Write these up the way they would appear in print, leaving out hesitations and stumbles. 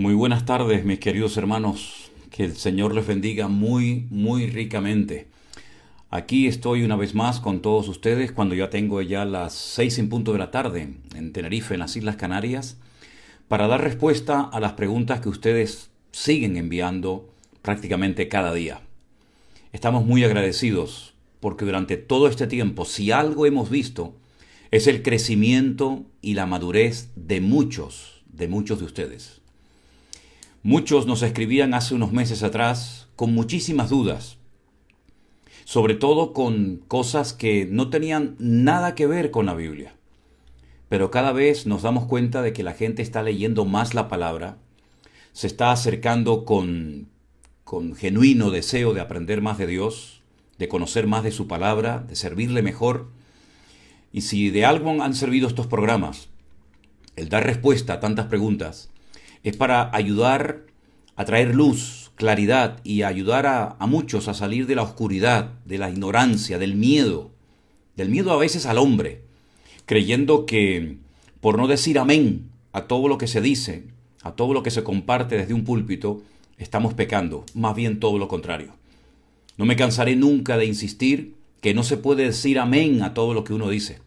Muy buenas tardes, mis queridos hermanos. Que el Señor les bendiga muy, muy ricamente. Aquí estoy una vez más con todos ustedes cuando ya tengo ya las 6 en punto de la tarde en Tenerife, en las Islas Canarias, para dar respuesta a las preguntas que ustedes siguen enviando prácticamente cada día. Estamos muy agradecidos porque durante todo este tiempo, si algo hemos visto, es el crecimiento y la madurez de muchos de ustedes. Muchos nos escribían hace unos meses atrás con muchísimas dudas, sobre todo con cosas que no tenían nada que ver con la Biblia. Pero cada vez nos damos cuenta de que la gente está leyendo más la palabra, se está acercando con genuino deseo de aprender más de Dios, de conocer más de su palabra, de servirle mejor. Y si de algo han servido estos programas, el dar respuesta a tantas preguntas, es para ayudar a traer luz, claridad y ayudar a muchos a salir de la oscuridad, de la ignorancia, del miedo a veces al hombre, creyendo que por no decir amén a todo lo que se dice, a todo lo que se comparte desde un púlpito, estamos pecando, más bien todo lo contrario. No me cansaré nunca de insistir que no se puede decir amén a todo lo que uno dice.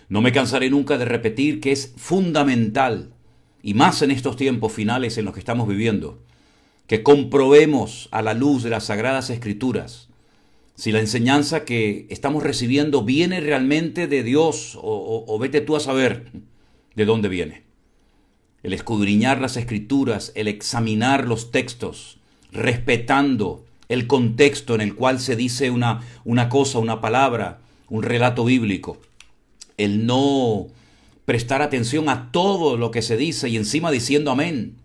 No me cansaré nunca de repetir que es fundamental, y más en estos tiempos finales en los que estamos viviendo, que comprobemos a la luz de las Sagradas Escrituras si la enseñanza que estamos recibiendo viene realmente de Dios o vete tú a saber de dónde viene. El escudriñar las Escrituras, el examinar los textos, respetando el contexto en el cual se dice una cosa, una palabra, un relato bíblico. El no prestar atención a todo lo que se dice y encima diciendo amén,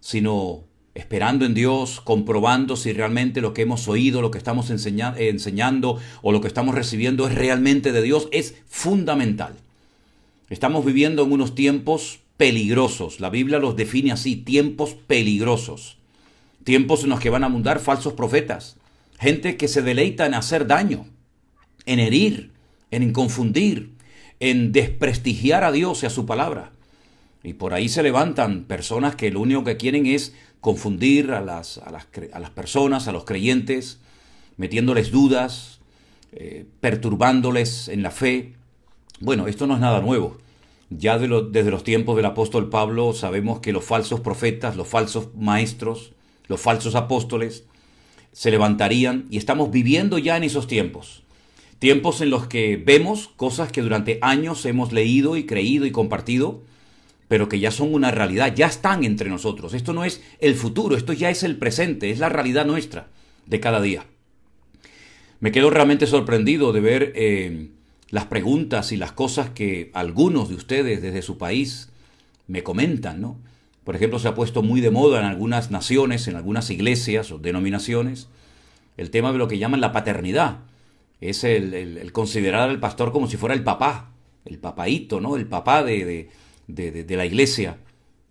sino esperando en Dios, comprobando si realmente lo que hemos oído, lo que estamos enseñando o lo que estamos recibiendo es realmente de Dios, es fundamental. Estamos viviendo en unos tiempos peligrosos. La Biblia los define así, tiempos peligrosos. Tiempos en los que van a abundar falsos profetas. Gente que se deleita en hacer daño, en herir, en confundir, en desprestigiar a Dios y a su palabra. Y por ahí se levantan personas que lo único que quieren es confundir a las personas, a los creyentes, metiéndoles dudas, perturbándoles en la fe. Bueno, esto no es nada nuevo. Ya desde los tiempos del apóstol Pablo sabemos que los falsos profetas, los falsos maestros, los falsos apóstoles se levantarían y estamos viviendo ya en esos tiempos. Tiempos en los que vemos cosas que durante años hemos leído y creído y compartido, pero que ya son una realidad, ya están entre nosotros. Esto no es el futuro, esto ya es el presente, es la realidad nuestra de cada día. Me quedo realmente sorprendido de ver las preguntas y las cosas que algunos de ustedes desde su país me comentan, ¿no? Por ejemplo, se ha puesto muy de moda en algunas naciones, en algunas iglesias o denominaciones, el tema de lo que llaman la paternidad. Es el considerar al pastor como si fuera el papá, el papaíto, ¿no? El papá de la iglesia.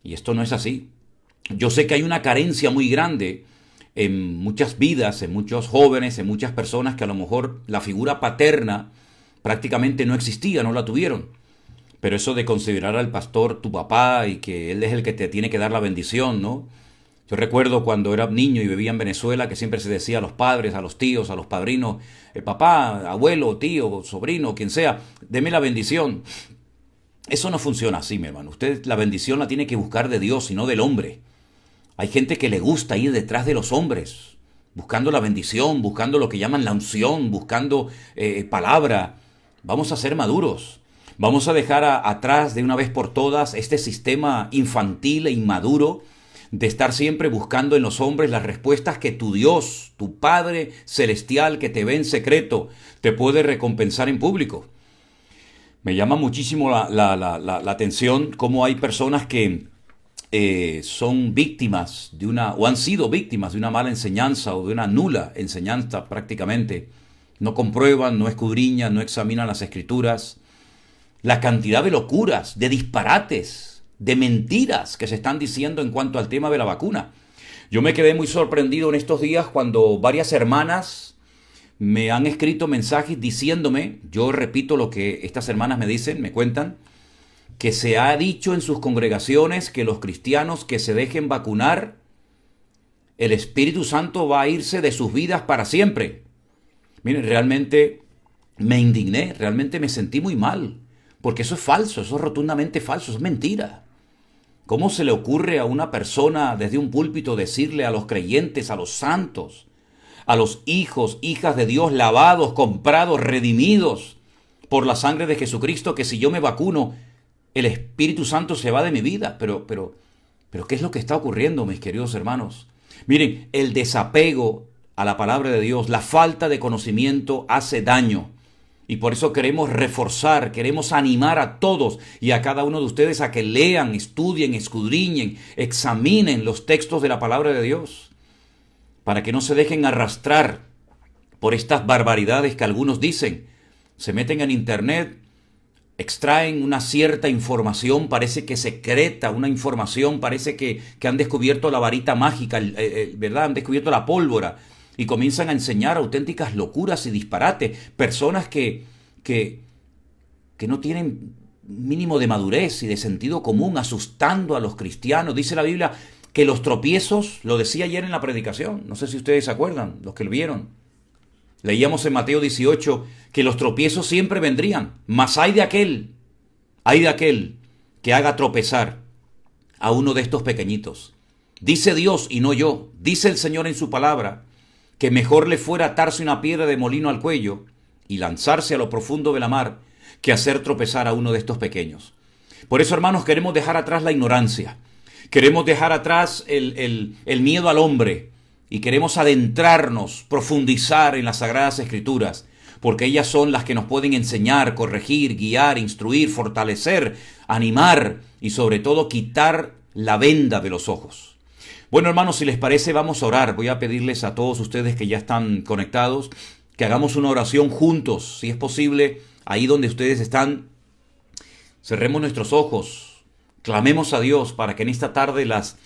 Y esto no es así. Yo sé que hay una carencia muy grande en muchas vidas, en muchos jóvenes, en muchas personas que a lo mejor la figura paterna prácticamente no existía, no la tuvieron. Pero eso de considerar al pastor tu papá y que él es el que te tiene que dar la bendición, ¿no? Yo recuerdo cuando era niño y vivía en Venezuela que siempre se decía a los padres, a los tíos, a los padrinos, papá, abuelo, tío, sobrino, quien sea, deme la bendición. Eso no funciona así, mi hermano. Usted la bendición la tiene que buscar de Dios y no del hombre. Hay gente que le gusta ir detrás de los hombres, buscando la bendición, buscando lo que llaman la unción, buscando palabra. Vamos a ser maduros. Vamos a dejar atrás de una vez por todas este sistema infantil e inmaduro de estar siempre buscando en los hombres las respuestas que tu Dios, tu Padre Celestial que te ve en secreto, te puede recompensar en público. Me llama muchísimo la atención cómo hay personas que son víctimas de o han sido víctimas de una mala enseñanza o de una nula enseñanza prácticamente. No comprueban, no escudriñan, no examinan las escrituras. La cantidad de locuras, de disparates, de mentiras que se están diciendo en cuanto al tema de la vacuna. Yo me quedé muy sorprendido en estos días cuando varias hermanas me han escrito mensajes diciéndome, yo repito lo que estas hermanas me dicen, me cuentan, que se ha dicho en sus congregaciones que los cristianos que se dejen vacunar, el Espíritu Santo va a irse de sus vidas para siempre. Miren, realmente me indigné, realmente me sentí muy mal, porque eso es falso, eso es rotundamente falso, es mentira. ¿Cómo se le ocurre a una persona desde un púlpito decirle a los creyentes, a los santos, a los hijos, hijas de Dios, lavados, comprados, redimidos por la sangre de Jesucristo, que si yo me vacuno, el Espíritu Santo se va de mi vida? Pero, ¿qué es lo que está ocurriendo, mis queridos hermanos? Miren, el desapego a la palabra de Dios, la falta de conocimiento hace daño. Y por eso queremos reforzar, queremos animar a todos y a cada uno de ustedes a que lean, estudien, escudriñen, examinen los textos de la palabra de Dios, para que no se dejen arrastrar por estas barbaridades que algunos dicen. Se meten en internet, extraen una cierta información, parece que secreta, una información, parece que han descubierto la varita mágica, ¿verdad? Han descubierto la pólvora. Y comienzan a enseñar auténticas locuras y disparates. Personas que no tienen mínimo de madurez y de sentido común, asustando a los cristianos. Dice la Biblia que los tropiezos, lo decía ayer en la predicación, no sé si ustedes se acuerdan, los que lo vieron. Leíamos en Mateo 18 que los tropiezos siempre vendrían. Mas hay de aquel que haga tropezar a uno de estos pequeñitos. Dice Dios y no yo, dice el Señor en su palabra, que mejor le fuera atarse una piedra de molino al cuello y lanzarse a lo profundo de la mar que hacer tropezar a uno de estos pequeños. Por eso, hermanos, queremos dejar atrás la ignorancia, queremos dejar atrás el miedo al hombre y queremos adentrarnos, profundizar en las Sagradas Escrituras, porque ellas son las que nos pueden enseñar, corregir, guiar, instruir, fortalecer, animar y sobre todo quitar la venda de los ojos. Bueno, hermanos, si les parece, vamos a orar. Voy a pedirles a todos ustedes que ya están conectados que hagamos una oración juntos. Si es posible, ahí donde ustedes están, cerremos nuestros ojos, clamemos a Dios para que en esta tarde las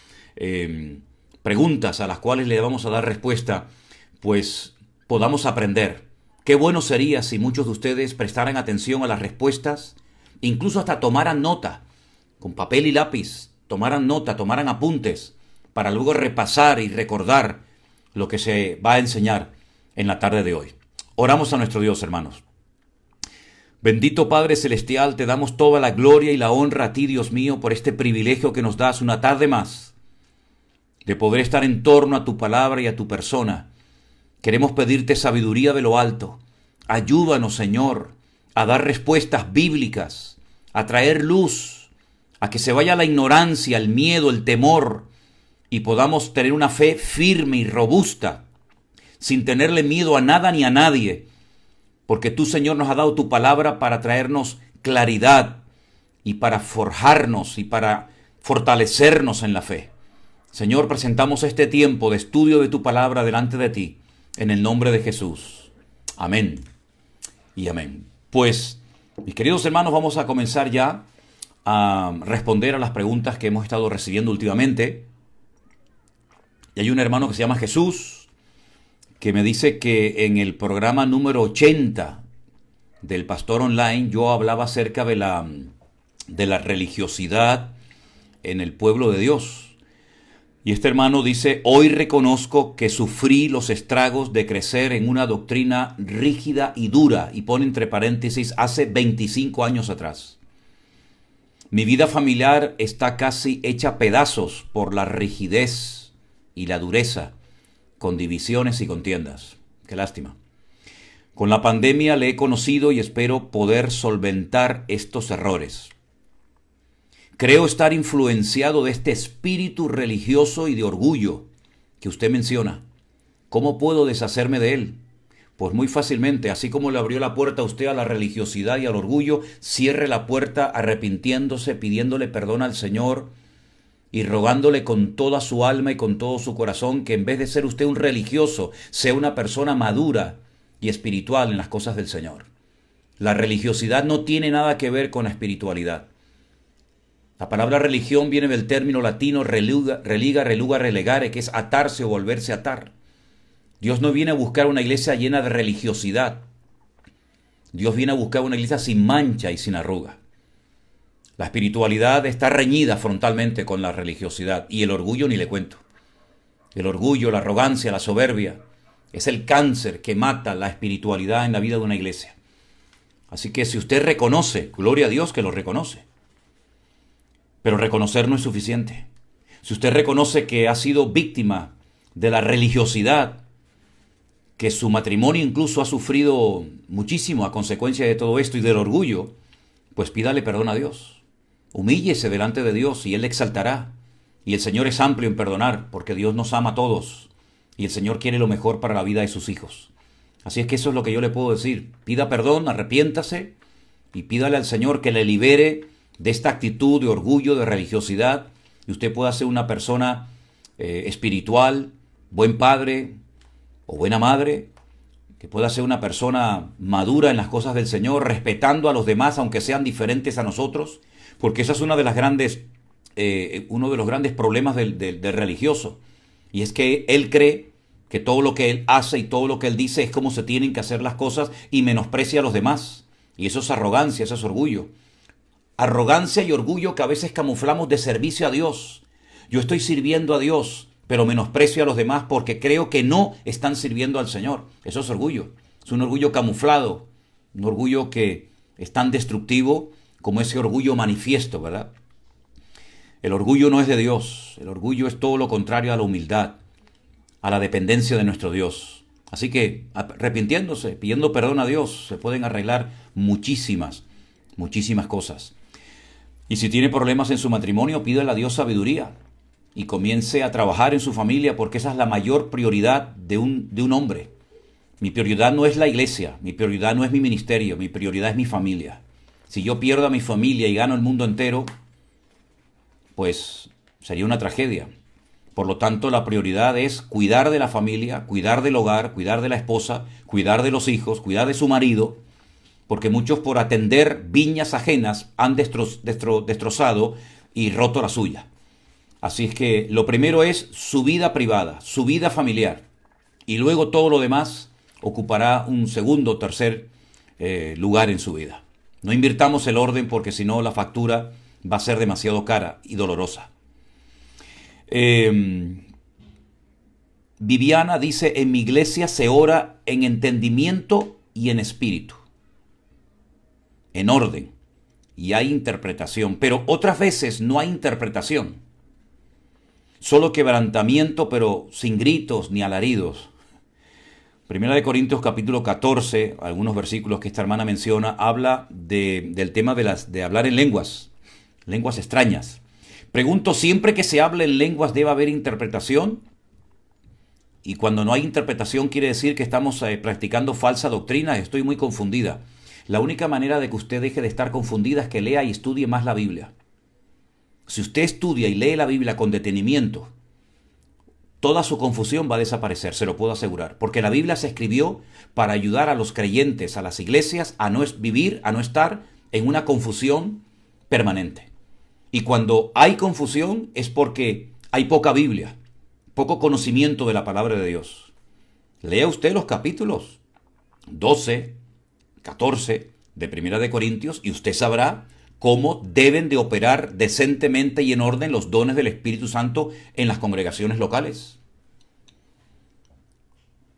preguntas a las cuales le vamos a dar respuesta, pues podamos aprender. Qué bueno sería si muchos de ustedes prestaran atención a las respuestas, incluso hasta tomaran nota, con papel y lápiz, tomaran nota, tomaran apuntes, para luego repasar y recordar lo que se va a enseñar en la tarde de hoy. Oramos a nuestro Dios, hermanos. Bendito Padre Celestial, te damos toda la gloria y la honra a ti, Dios mío, por este privilegio que nos das una tarde más, de poder estar en torno a tu palabra y a tu persona. Queremos pedirte sabiduría de lo alto. Ayúdanos, Señor, a dar respuestas bíblicas, a traer luz, a que se vaya la ignorancia, el miedo, el temor, y podamos tener una fe firme y robusta, sin tenerle miedo a nada ni a nadie, porque tú, Señor, nos has dado tu palabra para traernos claridad y para forjarnos y para fortalecernos en la fe. Señor, presentamos este tiempo de estudio de tu palabra delante de ti, en el nombre de Jesús. Amén y amén. Pues, mis queridos hermanos, vamos a comenzar ya a responder a las preguntas que hemos estado recibiendo últimamente. Y hay un hermano que se llama Jesús, que me dice que en el programa número 80 del Pastor Online yo hablaba acerca de la religiosidad en el pueblo de Dios. Y este hermano dice: hoy reconozco que sufrí los estragos de crecer en una doctrina rígida y dura, y pone entre paréntesis, hace 25 años atrás. Mi vida familiar está casi hecha pedazos por la rigidez y la dureza, con divisiones y contiendas. Qué lástima. Con la pandemia le he conocido y espero poder solventar estos errores. Creo estar influenciado de este espíritu religioso y de orgullo que usted menciona. ¿Cómo puedo deshacerme de él? Pues muy fácilmente, así como le abrió la puerta a usted a la religiosidad y al orgullo, cierre la puerta arrepintiéndose, pidiéndole perdón al Señor y rogándole con toda su alma y con todo su corazón que en vez de ser usted un religioso, sea una persona madura y espiritual en las cosas del Señor. La religiosidad no tiene nada que ver con la espiritualidad. La palabra religión viene del término latino religa, reluga, relegare, que es atarse o volverse a atar. Dios no viene a buscar una iglesia llena de religiosidad. Dios viene a buscar una iglesia sin mancha y sin arruga. La espiritualidad está reñida frontalmente con la religiosidad y el orgullo ni le cuento. El orgullo, la arrogancia, la soberbia es el cáncer que mata la espiritualidad en la vida de una iglesia. Así que si usted reconoce, gloria a Dios que lo reconoce, pero reconocer no es suficiente. Si usted reconoce que ha sido víctima de la religiosidad, que su matrimonio incluso ha sufrido muchísimo a consecuencia de todo esto y del orgullo, pues pídale perdón a Dios. Humíllese delante de Dios y Él le exaltará. Y el Señor es amplio en perdonar, porque Dios nos ama a todos. Y el Señor quiere lo mejor para la vida de sus hijos. Así es que eso es lo que yo le puedo decir. Pida perdón, arrepiéntase y pídale al Señor que le libere de esta actitud de orgullo, de religiosidad, y usted pueda ser una persona espiritual, buen padre o buena madre, que pueda ser una persona madura en las cosas del Señor, respetando a los demás, aunque sean diferentes a nosotros, porque esa es una de las grandes, uno de los grandes problemas del religioso, y es que él cree que todo lo que él hace y todo lo que él dice es como se tienen que hacer las cosas y menosprecia a los demás, y eso es arrogancia, eso es orgullo. Arrogancia y orgullo que a veces camuflamos de servicio a Dios. Yo estoy sirviendo a Dios, pero menosprecio a los demás porque creo que no están sirviendo al Señor. Eso es orgullo. Es un orgullo camuflado, un orgullo que es tan destructivo como ese orgullo manifiesto, ¿verdad? El orgullo no es de Dios. El orgullo es todo lo contrario a la humildad, a la dependencia de nuestro Dios. Así que, arrepintiéndose, pidiendo perdón a Dios, se pueden arreglar muchísimas cosas. Y si tiene problemas en su matrimonio, pídale a Dios sabiduría y comience a trabajar en su familia, porque esa es la mayor prioridad de un hombre. Mi prioridad no es la iglesia, mi prioridad no es mi ministerio, mi prioridad es mi familia. Si yo pierdo a mi familia y gano el mundo entero, pues sería una tragedia. Por lo tanto, la prioridad es cuidar de la familia, cuidar del hogar, cuidar de la esposa, cuidar de los hijos, cuidar de su marido, porque muchos por atender viñas ajenas han destrozado y roto la suya. Así es que lo primero es su vida privada, su vida familiar, y luego todo lo demás ocupará un segundo o tercer lugar en su vida. No invirtamos el orden porque si no la factura va a ser demasiado cara y dolorosa. Viviana dice, en mi iglesia se ora en entendimiento y en espíritu, en orden, y hay interpretación, pero otras veces no hay interpretación, solo quebrantamiento, pero sin gritos ni alaridos. Primera de Corintios capítulo 14, algunos versículos que esta hermana menciona, habla del tema de hablar en lenguas extrañas. Pregunto, ¿siempre que se habla en lenguas debe haber interpretación? Y cuando no hay interpretación quiere decir que estamos practicando falsa doctrina. Estoy muy confundida. La única manera de que usted deje de estar confundida es que lea y estudie más la Biblia. Si usted estudia y lee la Biblia con detenimiento, toda su confusión va a desaparecer, se lo puedo asegurar. Porque la Biblia se escribió para ayudar a los creyentes, a las iglesias, a no vivir, a no estar en una confusión permanente. Y cuando hay confusión es porque hay poca Biblia, poco conocimiento de la palabra de Dios. Lea usted los capítulos 12, 14 de Primera de Corintios y usted sabrá cómo deben de operar decentemente y en orden los dones del Espíritu Santo en las congregaciones locales.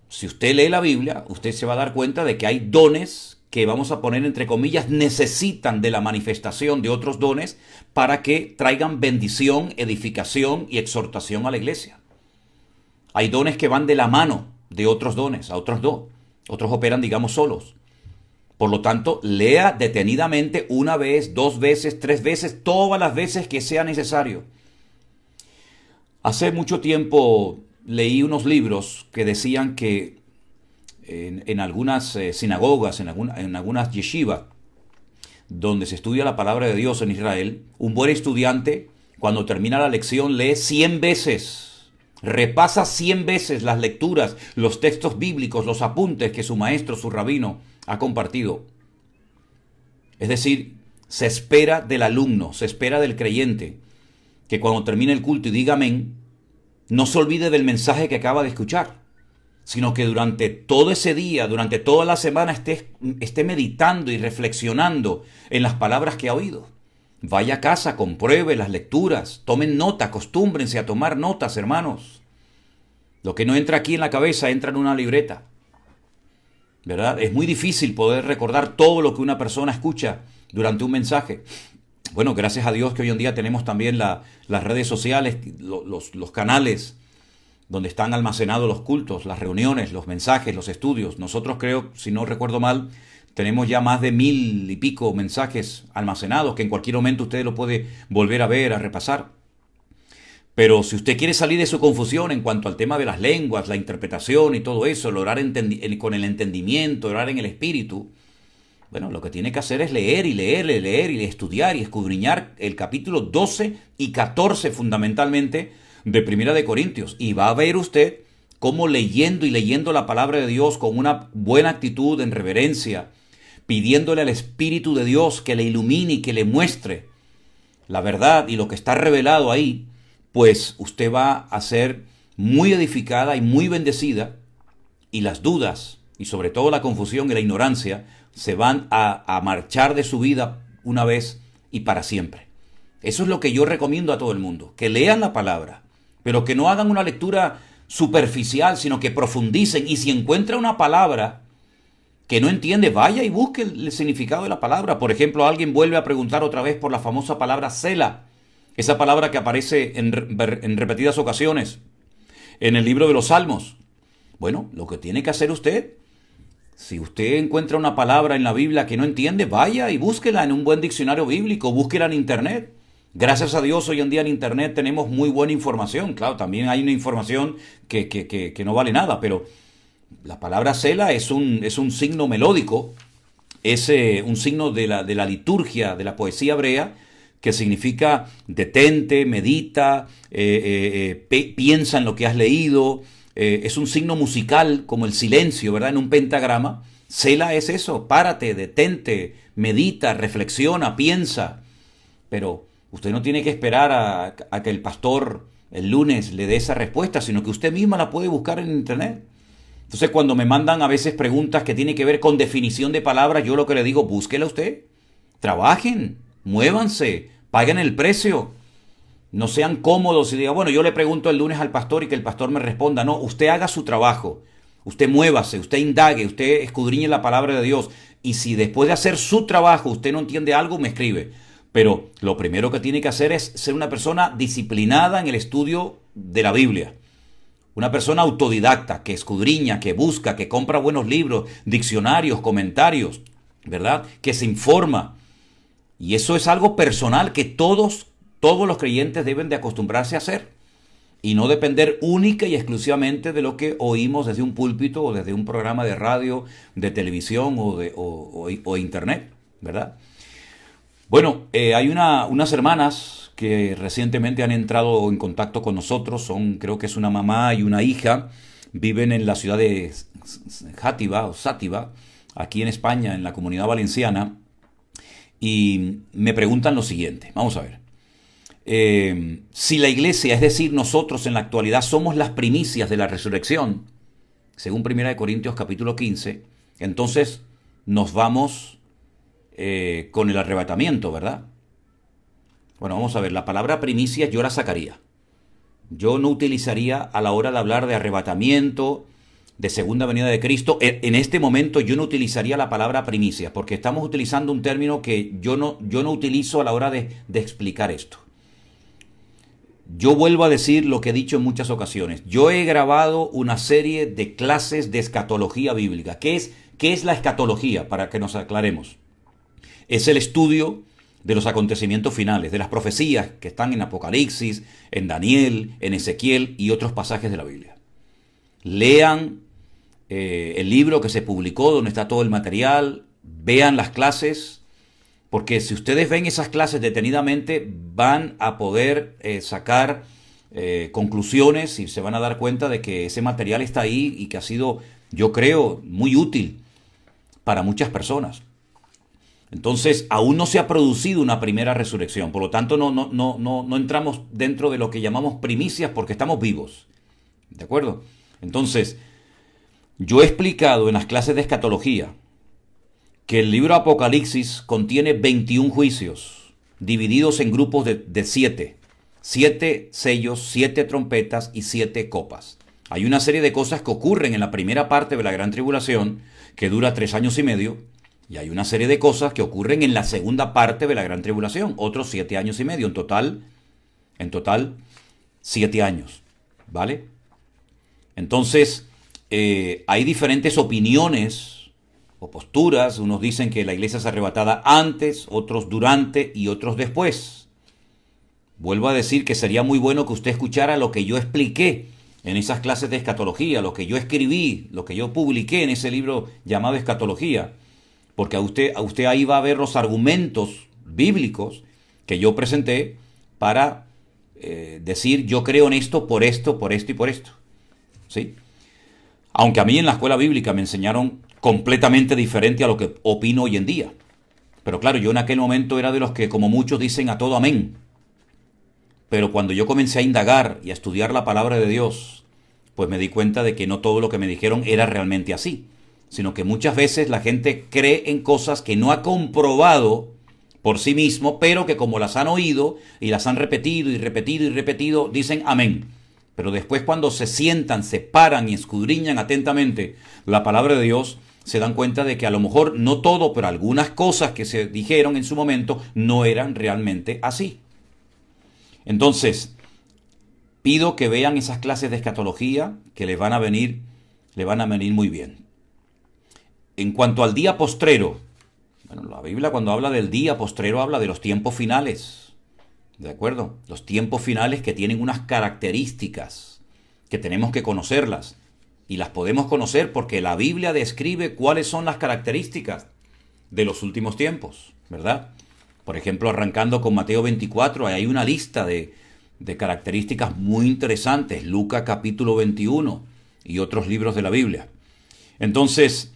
Si usted lee la Biblia, usted se va a dar cuenta de que hay dones que, vamos a poner entre comillas, necesitan de la manifestación de otros dones para que traigan bendición, edificación y exhortación a la iglesia. Hay dones que van de la mano de otros dones, a otros dos. Otros operan, digamos, solos. Por lo tanto, lea detenidamente una vez, 2 veces, 3 veces, todas las veces que sea necesario. Hace mucho tiempo leí unos libros que decían que en algunas sinagogas, en algunas yeshivas, donde se estudia la palabra de Dios en Israel, un buen estudiante, cuando termina la lección, lee 100 veces, repasa 100 veces las lecturas, los textos bíblicos, los apuntes que su maestro, su rabino, ha compartido. Es decir, se espera del alumno, se espera del creyente, que cuando termine el culto y diga amén, no se olvide del mensaje que acaba de escuchar, sino que durante todo ese día, durante toda la semana esté meditando y reflexionando en las palabras que ha oído. Vaya a casa, compruebe las lecturas, tomen nota, acostúmbrense a tomar notas, hermanos. Lo que no entra aquí en la cabeza entra en una libreta, ¿verdad? Es muy difícil poder recordar todo lo que una persona escucha durante un mensaje. Bueno, gracias a Dios que hoy en día tenemos también las redes sociales, los canales donde están almacenados los cultos, las reuniones, los mensajes, los estudios. Nosotros creo, si no recuerdo mal, tenemos ya más de 1000 y pico mensajes almacenados que en cualquier momento usted lo puede volver a ver, a repasar. Pero si usted quiere salir de su confusión en cuanto al tema de las lenguas, la interpretación y todo eso, el orar con el entendimiento, orar en el espíritu, bueno, lo que tiene que hacer es leer y leer y leer y estudiar y escudriñar el capítulo 12 y 14 fundamentalmente de Primera de Corintios. Y va a ver usted cómo leyendo y leyendo la palabra de Dios con una buena actitud en reverencia, pidiéndole al Espíritu de Dios que le ilumine y que le muestre la verdad y lo que está revelado ahí, pues usted va a ser muy edificada y muy bendecida, y las dudas y sobre todo la confusión y la ignorancia se van a marchar de su vida una vez y para siempre. Eso es lo que yo recomiendo a todo el mundo, que lean la palabra, pero que no hagan una lectura superficial, sino que profundicen, y si encuentra una palabra que no entiende, vaya y busque el significado de la palabra. Por ejemplo, alguien vuelve a preguntar otra vez por la famosa palabra Selah, esa palabra que aparece en repetidas ocasiones en el libro de los Salmos. Bueno, lo que tiene que hacer usted, si usted encuentra una palabra en la Biblia que no entiende, vaya y búsquela en un buen diccionario bíblico, búsquela en Internet. Gracias a Dios hoy en día en Internet tenemos muy buena información. Claro, también hay una información que no vale nada, pero la palabra Selah es un signo melódico, es un signo de la liturgia, de la poesía hebrea, que significa detente, medita, piensa en lo que has leído. Es un signo musical como el silencio, ¿verdad? En un pentagrama. Selah es eso, párate, detente, medita, reflexiona, piensa. Pero usted no tiene que esperar a que el pastor el lunes le dé esa respuesta, sino que usted misma la puede buscar en Internet. Entonces, cuando me mandan a veces preguntas que tienen que ver con definición de palabras, yo lo que le digo, búsquela usted. Trabajen, muévanse, paguen el precio. No sean cómodos y digan, bueno, yo le pregunto el lunes al pastor y que el pastor me responda. No, usted haga su trabajo. Usted muévase, usted indague, usted escudriñe la palabra de Dios. Y si después de hacer su trabajo usted no entiende algo, me escribe. Pero lo primero que tiene que hacer es ser una persona disciplinada en el estudio de la Biblia. Una persona autodidacta, que escudriña, que busca, que compra buenos libros, diccionarios, comentarios, ¿verdad? Que se informa. Y eso es algo personal que todos los creyentes deben de acostumbrarse a hacer. Y no depender única y exclusivamente de lo que oímos desde un púlpito o desde un programa de radio, de televisión o internet, ¿verdad? Bueno, hay unas hermanas que recientemente han entrado en contacto con nosotros, creo que es una mamá y una hija, viven en la ciudad de Sátiva, aquí en España, en la Comunidad Valenciana, y me preguntan lo siguiente, vamos a ver. Si la iglesia, es decir, nosotros en la actualidad somos las primicias de la resurrección, según 1 Corintios capítulo 15, entonces nos vamos con el arrebatamiento, ¿verdad? Bueno, vamos a ver, la palabra primicias yo la sacaría. Yo no utilizaría a la hora de hablar de arrebatamiento, de segunda venida de Cristo. En este momento yo no utilizaría la palabra primicias, porque estamos utilizando un término que yo no utilizo a la hora de explicar esto. Yo vuelvo a decir lo que he dicho en muchas ocasiones. Yo he grabado una serie de clases de escatología bíblica. ¿Qué es la escatología? Para que nos aclaremos. Es el estudio de los acontecimientos finales, de las profecías que están en Apocalipsis, en Daniel, en Ezequiel y otros pasajes de la Biblia. Lean el libro que se publicó, donde está todo el material, vean las clases, porque si ustedes ven esas clases detenidamente, van a poder sacar conclusiones y se van a dar cuenta de que ese material está ahí y que ha sido, yo creo, muy útil para muchas personas. Entonces, aún no se ha producido una primera resurrección, por lo tanto no entramos dentro de lo que llamamos primicias porque estamos vivos, ¿de acuerdo? Entonces, yo he explicado en las clases de escatología que el libro Apocalipsis contiene 21 juicios, divididos en grupos de 7. 7 sellos, 7 trompetas y 7 copas. Hay una serie de cosas que ocurren en la primera parte de la gran tribulación, que dura 3 años y medio, y hay una serie de cosas que ocurren en la segunda parte de la gran tribulación, otros 7 años y medio, en total 7 años, ¿vale? Entonces, hay diferentes opiniones o posturas. Unos dicen que la iglesia es arrebatada antes, otros durante y otros después. Vuelvo a decir que sería muy bueno que usted escuchara lo que yo expliqué en esas clases de escatología, lo que yo escribí, lo que yo publiqué en ese libro llamado Escatología, porque a usted ahí va a ver los argumentos bíblicos que yo presenté para decir yo creo en esto, por esto y por esto. ¿Sí? Aunque a mí en la escuela bíblica me enseñaron completamente diferente a lo que opino hoy en día. Pero claro, yo en aquel momento era de los que, como muchos, dicen a todo amén. Pero cuando yo comencé a indagar y a estudiar la palabra de Dios, pues me di cuenta de que no todo lo que me dijeron era realmente así, sino que muchas veces la gente cree en cosas que no ha comprobado por sí mismo, pero que como las han oído y las han repetido y repetido y repetido, dicen amén. Pero después cuando se sientan, se paran y escudriñan atentamente la palabra de Dios, se dan cuenta de que a lo mejor no todo, pero algunas cosas que se dijeron en su momento no eran realmente así. Entonces, pido que vean esas clases de escatología que les van a venir muy bien. En cuanto al día postrero, bueno, la Biblia cuando habla del día postrero habla de los tiempos finales, ¿de acuerdo? Los tiempos finales que tienen unas características que tenemos que conocerlas, y las podemos conocer porque la Biblia describe cuáles son las características de los últimos tiempos, ¿verdad? Por ejemplo, arrancando con Mateo 24, hay una lista de características muy interesantes, Lucas capítulo 21 y otros libros de la Biblia. Entonces,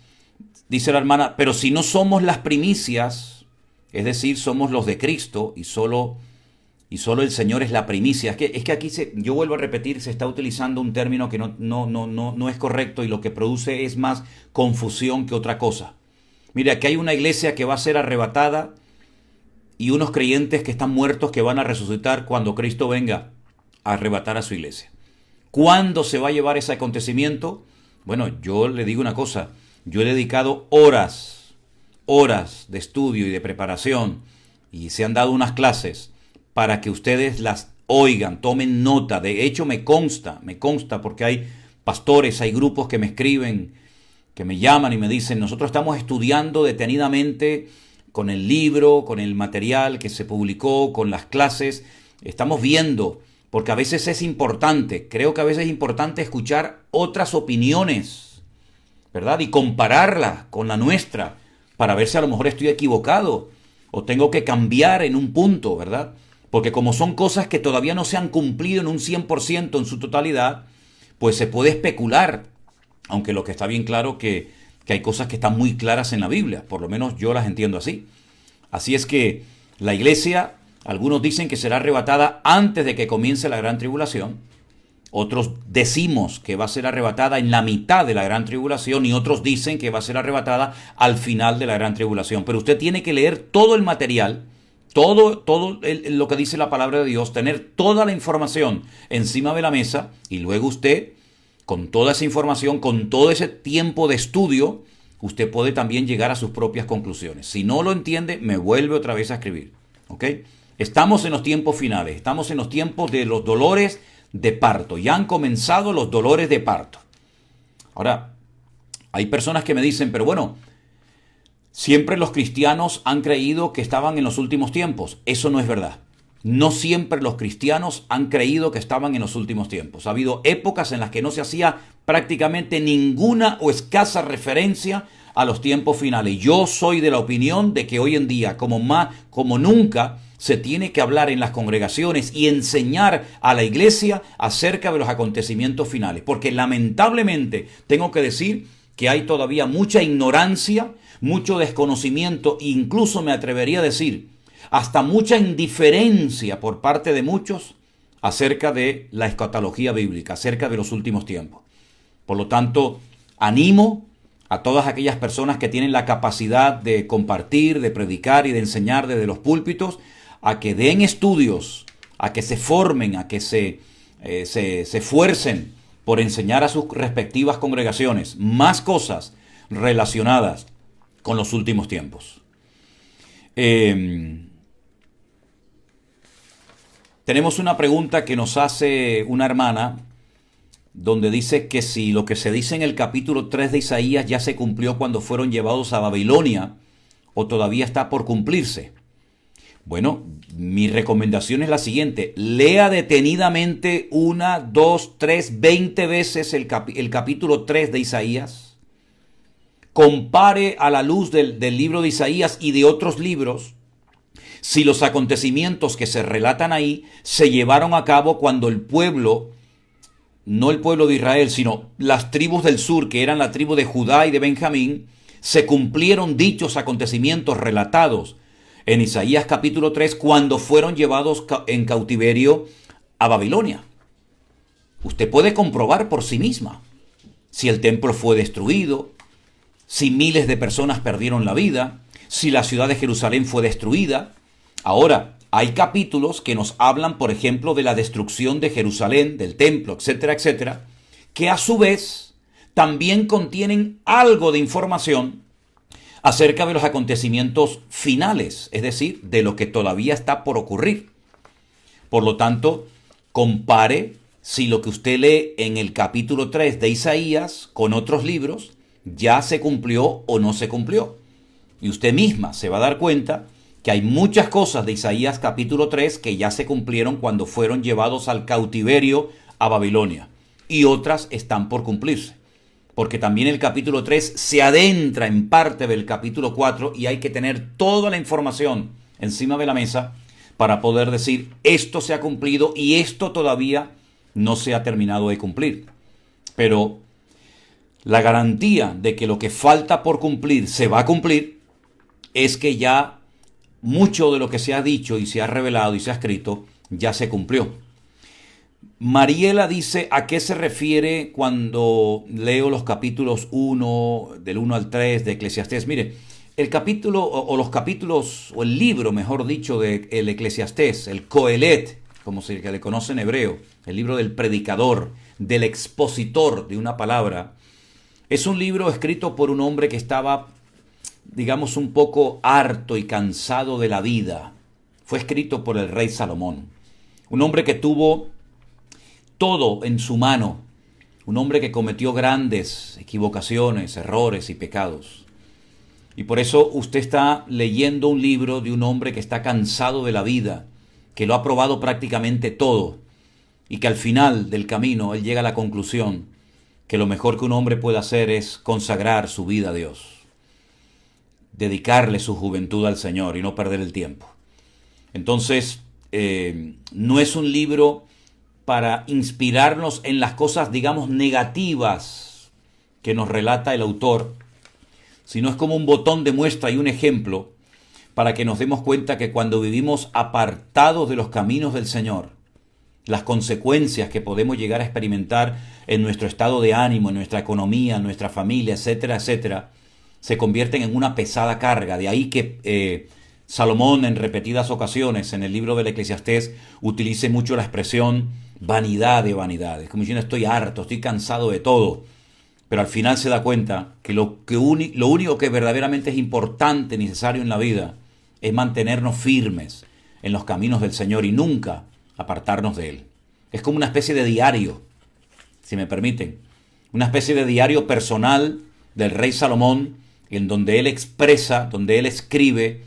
dice la hermana, pero si no somos las primicias, es decir, somos los de Cristo y solo el Señor es la primicia. Es que aquí yo vuelvo a repetir, se está utilizando un término que no es correcto y lo que produce es más confusión que otra cosa. Mira, aquí hay una iglesia que va a ser arrebatada y unos creyentes que están muertos que van a resucitar cuando Cristo venga a arrebatar a su iglesia. ¿Cuándo se va a llevar ese acontecimiento? Bueno, yo le digo una cosa, yo he dedicado horas de estudio y de preparación y se han dado unas clases para que ustedes las oigan, tomen nota. De hecho me consta porque hay pastores, hay grupos que me escriben, que me llaman y me dicen, nosotros estamos estudiando detenidamente con el libro, con el material que se publicó, con las clases, estamos viendo, porque a veces es importante, creo que a veces es importante escuchar otras opiniones, ¿verdad? Y compararla con la nuestra, para ver si a lo mejor estoy equivocado, o tengo que cambiar en un punto, ¿verdad? Porque como son cosas que todavía no se han cumplido en un 100% en su totalidad, pues se puede especular, aunque lo que está bien claro que hay cosas que están muy claras en la Biblia, por lo menos yo las entiendo así. Así es que la iglesia, algunos dicen que será arrebatada antes de que comience la gran tribulación, otros decimos que va a ser arrebatada en la mitad de la gran tribulación y otros dicen que va a ser arrebatada al final de la gran tribulación. Pero usted tiene que leer todo el material, todo lo que dice la palabra de Dios, tener toda la información encima de la mesa y luego usted, con toda esa información, con todo ese tiempo de estudio, usted puede también llegar a sus propias conclusiones. Si no lo entiende, me vuelve otra vez a escribir. ¿Ok? Estamos en los tiempos finales, estamos en los tiempos de los dolores de parto. Ya han comenzado los dolores de parto. Ahora, hay personas que me dicen, pero bueno, siempre los cristianos han creído que estaban en los últimos tiempos. Eso no es verdad. No siempre los cristianos han creído que estaban en los últimos tiempos. Ha habido épocas en las que no se hacía prácticamente ninguna o escasa referencia a los tiempos finales. Yo soy de la opinión de que hoy en día, como nunca, se tiene que hablar en las congregaciones y enseñar a la iglesia acerca de los acontecimientos finales. Porque lamentablemente tengo que decir que hay todavía mucha ignorancia, mucho desconocimiento, e incluso me atrevería a decir hasta mucha indiferencia por parte de muchos acerca de la escatología bíblica, acerca de los últimos tiempos. Por lo tanto, animo a todas aquellas personas que tienen la capacidad de compartir, de predicar y de enseñar desde los púlpitos a que den estudios, a que se formen, a que se esfuercen por enseñar a sus respectivas congregaciones más cosas relacionadas con los últimos tiempos. Tenemos una pregunta que nos hace una hermana, donde dice que si lo que se dice en el capítulo 3 de Isaías ya se cumplió cuando fueron llevados a Babilonia, o todavía está por cumplirse. Bueno, mi recomendación es la siguiente: lea detenidamente 1, 2, 3, 20 veces el capítulo 3 de Isaías. Compare a la luz del libro de Isaías y de otros libros si los acontecimientos que se relatan ahí se llevaron a cabo cuando el pueblo, no el pueblo de Israel, sino las tribus del sur, que eran la tribu de Judá y de Benjamín, se cumplieron dichos acontecimientos relatados en Isaías capítulo 3 cuando fueron llevados en cautiverio a Babilonia. Usted puede comprobar por sí misma si el templo fue destruido, si miles de personas perdieron la vida, si la ciudad de Jerusalén fue destruida. Ahora, hay capítulos que nos hablan, por ejemplo, de la destrucción de Jerusalén, del templo, etcétera, etcétera, que a su vez también contienen algo de información acerca de los acontecimientos finales, es decir, de lo que todavía está por ocurrir. Por lo tanto, compare si lo que usted lee en el capítulo 3 de Isaías con otros libros ya se cumplió o no se cumplió. Y usted misma se va a dar cuenta que hay muchas cosas de Isaías capítulo 3 que ya se cumplieron cuando fueron llevados al cautiverio a Babilonia. Y otras están por cumplirse. Porque también el capítulo 3 se adentra en parte del capítulo 4 y hay que tener toda la información encima de la mesa para poder decir esto se ha cumplido y esto todavía no se ha terminado de cumplir. Pero la garantía de que lo que falta por cumplir se va a cumplir es que ya mucho de lo que se ha dicho y se ha revelado y se ha escrito ya se cumplió. Mariela dice a qué se refiere cuando leo los capítulos 1, del 1 al 3 de Eclesiastés. Mire, el capítulo o los capítulos, o el libro, mejor dicho, de el Eclesiastés, el Coelet, como se le conoce en hebreo, el libro del predicador, del expositor de una palabra, es un libro escrito por un hombre que estaba, digamos, un poco harto y cansado de la vida. Fue escrito por el rey Salomón, un hombre que tuvo todo en su mano, un hombre que cometió grandes equivocaciones, errores y pecados. Y por eso usted está leyendo un libro de un hombre que está cansado de la vida, que lo ha probado prácticamente todo, y que al final del camino él llega a la conclusión que lo mejor que un hombre puede hacer es consagrar su vida a Dios, dedicarle su juventud al Señor y no perder el tiempo. Entonces, no es un libro para inspirarnos en las cosas, digamos, negativas que nos relata el autor, sino es como un botón de muestra y un ejemplo para que nos demos cuenta que cuando vivimos apartados de los caminos del Señor, las consecuencias que podemos llegar a experimentar en nuestro estado de ánimo, en nuestra economía, en nuestra familia, etcétera, etcétera, se convierten en una pesada carga. De ahí que Salomón en repetidas ocasiones en el libro del Eclesiastés utilice mucho la expresión vanidad de vanidades, como diciendo estoy harto, estoy cansado de todo, pero al final se da cuenta que lo único que verdaderamente es importante, necesario en la vida, es mantenernos firmes en los caminos del Señor y nunca apartarnos de Él. Es como una especie de diario, si me permiten, una especie de diario personal del rey Salomón, en donde él expresa, donde él escribe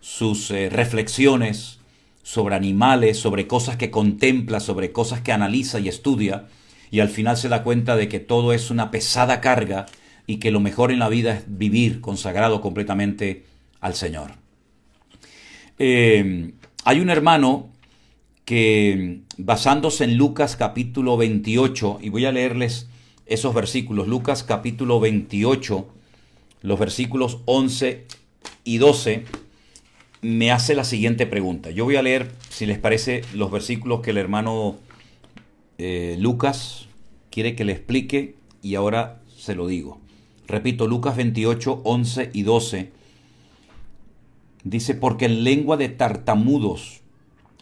sus reflexiones sobre animales, sobre cosas que contempla, sobre cosas que analiza y estudia, y al final se da cuenta de que todo es una pesada carga y que lo mejor en la vida es vivir consagrado completamente al Señor. Hay un hermano que, basándose en Lucas capítulo 28, y voy a leerles esos versículos, Lucas capítulo 28, los versículos 11 y 12, me hace la siguiente pregunta. Yo voy a leer, si les parece, los versículos que el hermano Lucas quiere que le explique y ahora se lo digo. Repito, Lucas 28, 11 y 12. Dice, porque en lengua de tartamudos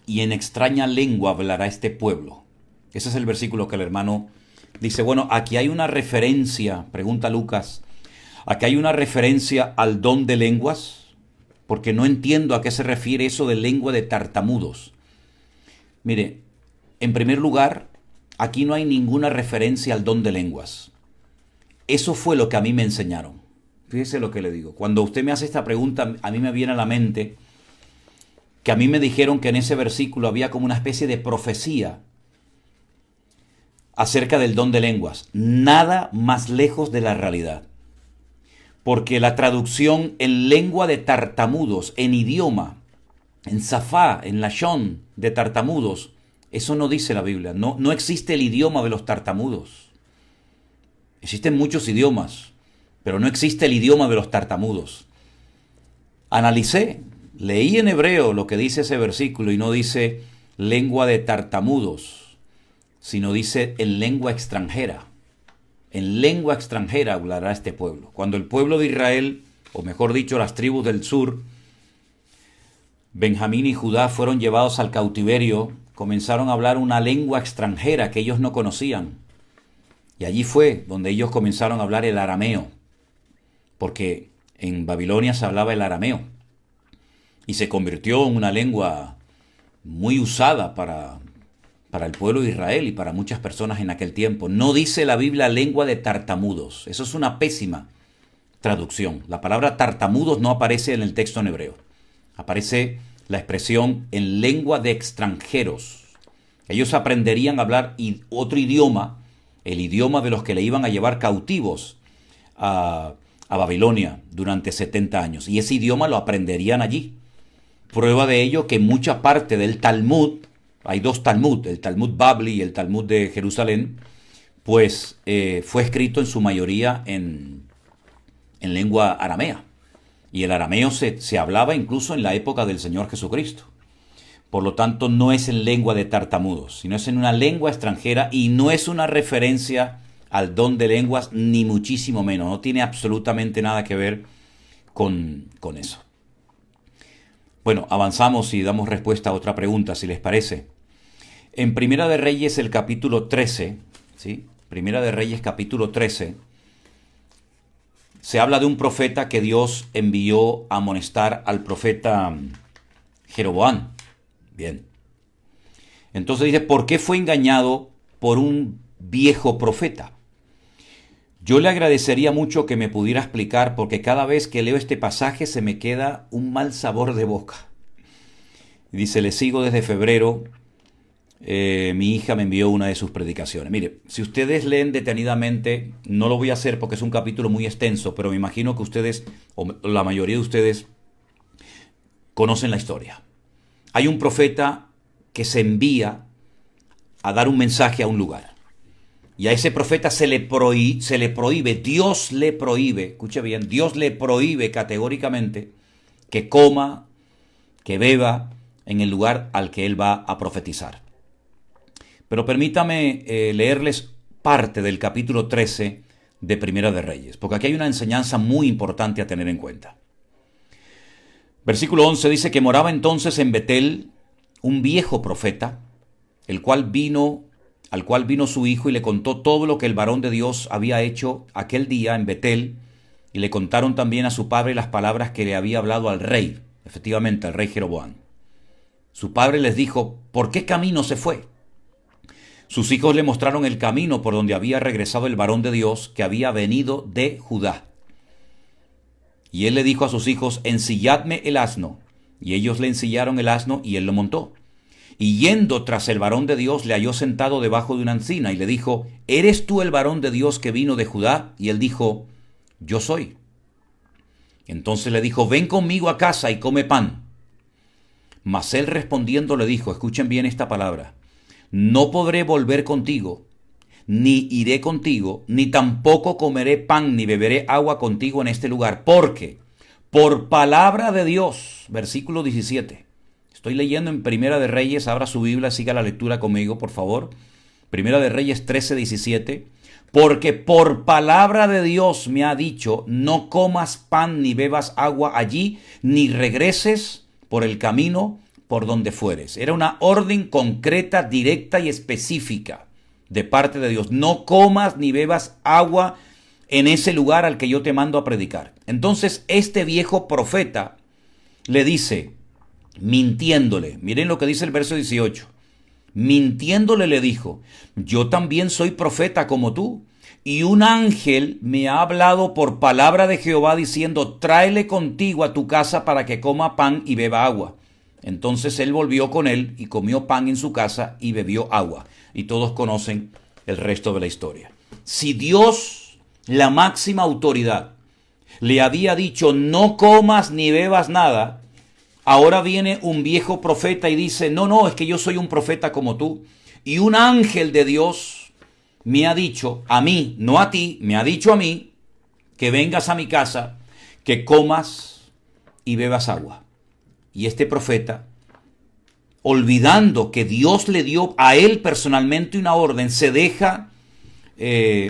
y en extraña lengua hablará este pueblo. Ese es el versículo que el hermano dice. Bueno, aquí hay una referencia, pregunta Lucas, aquí hay una referencia al don de lenguas, porque no entiendo a qué se refiere eso de lengua de tartamudos. Mire, en primer lugar, aquí no hay ninguna referencia al don de lenguas. Eso fue lo que a mí me enseñaron. Fíjese lo que le digo. Cuando usted me hace esta pregunta, a mí me viene a la mente que a mí me dijeron que en ese versículo había como una especie de profecía acerca del don de lenguas. Nada más lejos de la realidad. Porque la traducción en lengua de tartamudos, en idioma, en Safá, en Lashon de tartamudos, eso no dice la Biblia. No existe el idioma de los tartamudos. Existen muchos idiomas, pero no existe el idioma de los tartamudos. Analicé, leí en hebreo lo que dice ese versículo y no dice lengua de tartamudos, sino dice en lengua extranjera. En lengua extranjera hablará este pueblo. Cuando el pueblo de Israel, o mejor dicho, las tribus del sur, Benjamín y Judá fueron llevados al cautiverio, comenzaron a hablar una lengua extranjera que ellos no conocían. Y allí fue donde ellos comenzaron a hablar el arameo, porque en Babilonia se hablaba el arameo, y se convirtió en una lengua muy usada para el pueblo de Israel y para muchas personas en aquel tiempo. No dice la Biblia lengua de tartamudos. Eso es una pésima traducción. La palabra tartamudos no aparece en el texto en hebreo. Aparece la expresión en lengua de extranjeros. Ellos aprenderían a hablar otro idioma, el idioma de los que le iban a llevar cautivos a Babilonia durante 70 años. Y ese idioma lo aprenderían allí. Prueba de ello que mucha parte del Talmud, hay dos Talmud, el Talmud Babli y el Talmud de Jerusalén, pues fue escrito en su mayoría en lengua aramea. Y el arameo se hablaba incluso en la época del Señor Jesucristo. Por lo tanto, no es en lengua de tartamudos, sino es en una lengua extranjera y no es una referencia al don de lenguas, ni muchísimo menos. No tiene absolutamente nada que ver con eso. Bueno, avanzamos y damos respuesta a otra pregunta, si les parece. En Primera de Reyes, el capítulo 13, ¿sí? Primera de Reyes, capítulo 13, se habla de un profeta que Dios envió a amonestar al profeta Jeroboam. Bien. Entonces dice, ¿por qué fue engañado por un viejo profeta? Yo le agradecería mucho que me pudiera explicar, porque cada vez que leo este pasaje se me queda un mal sabor de boca. Dice, le sigo desde febrero. Mi hija me envió una de sus predicaciones. Mire, si ustedes leen detenidamente, no lo voy a hacer porque es un capítulo muy extenso, pero me imagino que ustedes, o la mayoría de ustedes, conocen la historia. Hay un profeta que se envía a dar un mensaje a un lugar. Y a ese profeta se le prohíbe, Dios le prohíbe, escuche bien, Dios le prohíbe categóricamente que coma, que beba en el lugar al que él va a profetizar. Pero permítame leerles parte del capítulo 13 de Primera de Reyes, porque aquí hay una enseñanza muy importante a tener en cuenta. Versículo 11 dice que moraba entonces en Betel un viejo profeta, al cual vino su hijo y le contó todo lo que el varón de Dios había hecho aquel día en Betel, y le contaron también a su padre las palabras que le había hablado al rey, efectivamente al rey Jeroboam. Su padre les dijo, ¿por qué camino se fue? Sus hijos le mostraron el camino por donde había regresado el varón de Dios que había venido de Judá. Y él le dijo a sus hijos, ensilladme el asno. Y ellos le ensillaron el asno y él lo montó. Y yendo tras el varón de Dios, le halló sentado debajo de una encina y le dijo, ¿eres tú el varón de Dios que vino de Judá? Y él dijo, yo soy. Entonces le dijo, ven conmigo a casa y come pan. Mas él respondiendo le dijo, escuchen bien esta palabra, no podré volver contigo, ni iré contigo, ni tampoco comeré pan ni beberé agua contigo en este lugar, porque por palabra de Dios, versículo 17, estoy leyendo en Primera de Reyes, abra su Biblia, siga la lectura conmigo, por favor. Primera de Reyes 13:17. Porque por palabra de Dios me ha dicho, no comas pan ni bebas agua allí, ni regreses por el camino por donde fueres. Era una orden concreta, directa y específica de parte de Dios. No comas ni bebas agua en ese lugar al que yo te mando a predicar. Entonces este viejo profeta le dice, mintiéndole, miren lo que dice el verso 18. Mintiéndole le dijo, yo también soy profeta como tú, y un ángel me ha hablado por palabra de Jehová diciendo, tráele contigo a tu casa para que coma pan y beba agua. Entonces él volvió con él y comió pan en su casa y bebió agua. Y todos conocen el resto de la historia. Si Dios, la máxima autoridad, le había dicho, no comas ni bebas nada, ahora viene un viejo profeta y dice, no, es que yo soy un profeta como tú. Y un ángel de Dios me ha dicho a mí, no a ti, me ha dicho a mí, que vengas a mi casa, que comas y bebas agua. Y este profeta, olvidando que Dios le dio a él personalmente una orden, se deja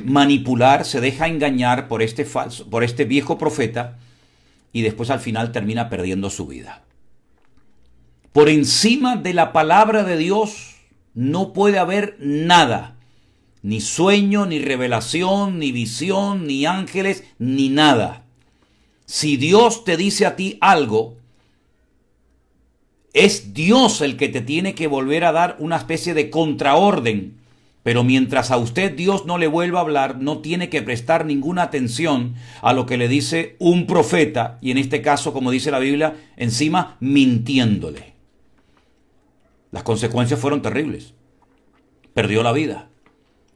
manipular, se deja engañar por este viejo profeta, y después al final termina perdiendo su vida. Por encima de la palabra de Dios no puede haber nada, ni sueño, ni revelación, ni visión, ni ángeles, ni nada. Si Dios te dice a ti algo, es Dios el que te tiene que volver a dar una especie de contraorden. Pero mientras a usted Dios no le vuelva a hablar, no tiene que prestar ninguna atención a lo que le dice un profeta, y en este caso, como dice la Biblia, encima mintiéndole. Las consecuencias fueron terribles. Perdió la vida.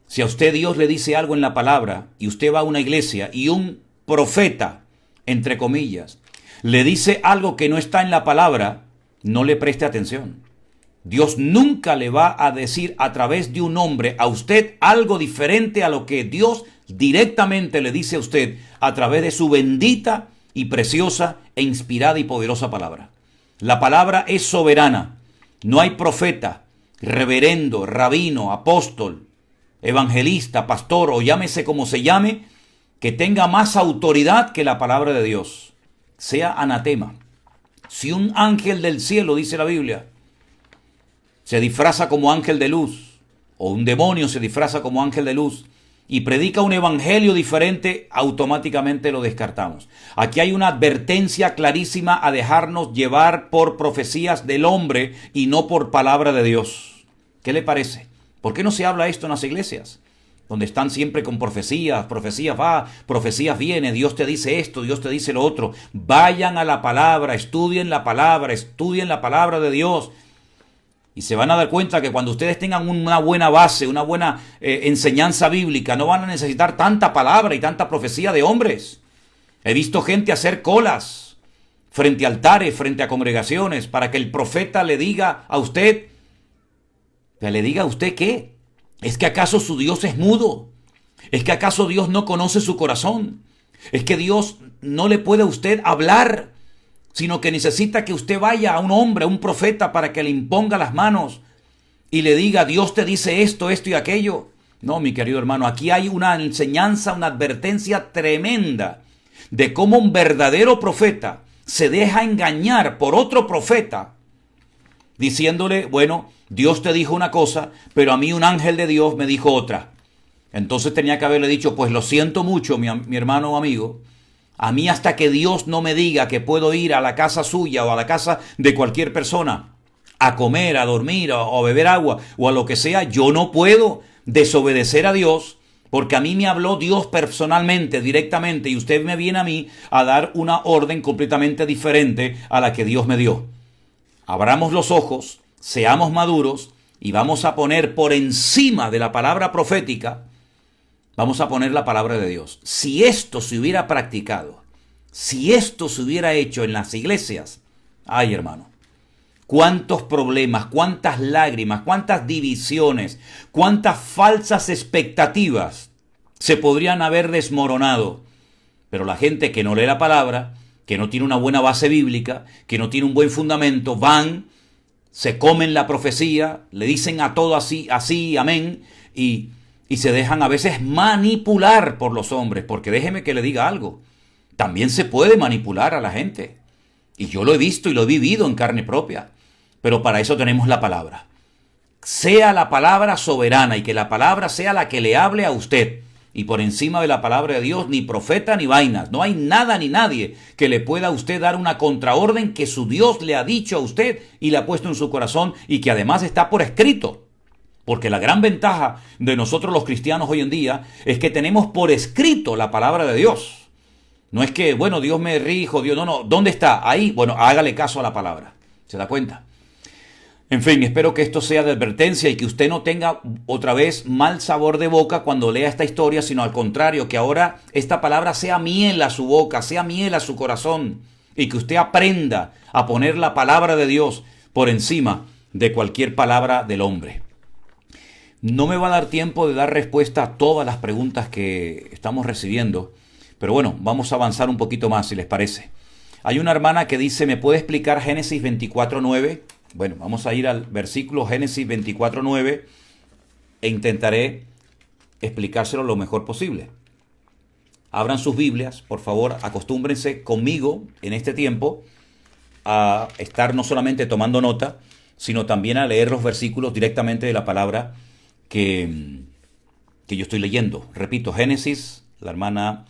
Si a usted Dios le dice algo en la palabra y usted va a una iglesia y un profeta, entre comillas, le dice algo que no está en la palabra, no le preste atención. Dios nunca le va a decir a través de un hombre a usted algo diferente a lo que Dios directamente le dice a usted a través de su bendita y preciosa e inspirada y poderosa palabra. La palabra es soberana. No hay profeta, reverendo, rabino, apóstol, evangelista, pastor o llámese como se llame, que tenga más autoridad que la palabra de Dios. Sea anatema. Si un ángel del cielo, dice la Biblia, se disfraza como ángel de luz, o un demonio se disfraza como ángel de luz, y predica un evangelio diferente, automáticamente lo descartamos. Aquí hay una advertencia clarísima a dejarnos llevar por profecías del hombre y no por palabra de Dios. ¿Qué le parece? ¿Por qué no se habla esto en las iglesias? Donde están siempre con profecías va, profecías viene, Dios te dice esto, Dios te dice lo otro. Vayan a la palabra, estudien la palabra de Dios. Y se van a dar cuenta que cuando ustedes tengan una buena base, una buena enseñanza bíblica, no van a necesitar tanta palabra y tanta profecía de hombres. He visto gente hacer colas frente a altares, frente a congregaciones, para que el profeta le diga a usted, ¿qué? ¿Es que acaso su Dios es mudo? ¿Es que acaso Dios no conoce su corazón? ¿Es que Dios no le puede a usted hablar, sino que necesita que usted vaya a un hombre, a un profeta, para que le imponga las manos y le diga, Dios te dice esto y aquello? No, mi querido hermano, aquí hay una enseñanza, una advertencia tremenda de cómo un verdadero profeta se deja engañar por otro profeta, diciéndole, bueno, Dios te dijo una cosa, pero a mí un ángel de Dios me dijo otra. Entonces tenía que haberle dicho, pues lo siento mucho, mi hermano o amigo, a mí hasta que Dios no me diga que puedo ir a la casa suya o a la casa de cualquier persona a comer, a dormir o a beber agua o a lo que sea, yo no puedo desobedecer a Dios, porque a mí me habló Dios personalmente, directamente, y usted me viene a mí a dar una orden completamente diferente a la que Dios me dio. Abramos los ojos, seamos maduros y vamos a poner por encima de la palabra profética, vamos a poner la palabra de Dios. Si esto se hubiera practicado, si esto se hubiera hecho en las iglesias, ay hermano, cuántos problemas, cuántas lágrimas, cuántas divisiones, cuántas falsas expectativas se podrían haber desmoronado. Pero la gente que no lee la palabra, que no tiene una buena base bíblica, que no tiene un buen fundamento, van se comen la profecía, le dicen a todo así, así, amén, y se dejan a veces manipular por los hombres, porque déjeme que le diga algo, también se puede manipular a la gente, y yo lo he visto y lo he vivido en carne propia, pero para eso tenemos la palabra. Sea la palabra soberana y que la palabra sea la que le hable a usted. Y por encima de la palabra de Dios, ni profeta ni vainas. No hay nada ni nadie que le pueda a usted dar una contraorden que su Dios le ha dicho a usted y le ha puesto en su corazón y que además está por escrito. Porque la gran ventaja de nosotros los cristianos hoy en día es que tenemos por escrito la palabra de Dios. No es que, bueno, Dios me rijo, Dios, no. ¿Dónde está? Ahí, bueno, hágale caso a la palabra. ¿Se da cuenta? En fin, espero que esto sea de advertencia y que usted no tenga otra vez mal sabor de boca cuando lea esta historia, sino al contrario, que ahora esta palabra sea miel a su boca, sea miel a su corazón y que usted aprenda a poner la palabra de Dios por encima de cualquier palabra del hombre. No me va a dar tiempo de dar respuesta a todas las preguntas que estamos recibiendo, pero bueno, vamos a avanzar un poquito más si les parece. Hay una hermana que dice, ¿me puede explicar Génesis 24:9? Bueno, vamos a ir al versículo Génesis 24:9 e intentaré explicárselo lo mejor posible. Abran sus Biblias, por favor, acostúmbrense conmigo en este tiempo a estar no solamente tomando nota, sino también a leer los versículos directamente de la palabra que yo estoy leyendo. Repito, Génesis, la hermana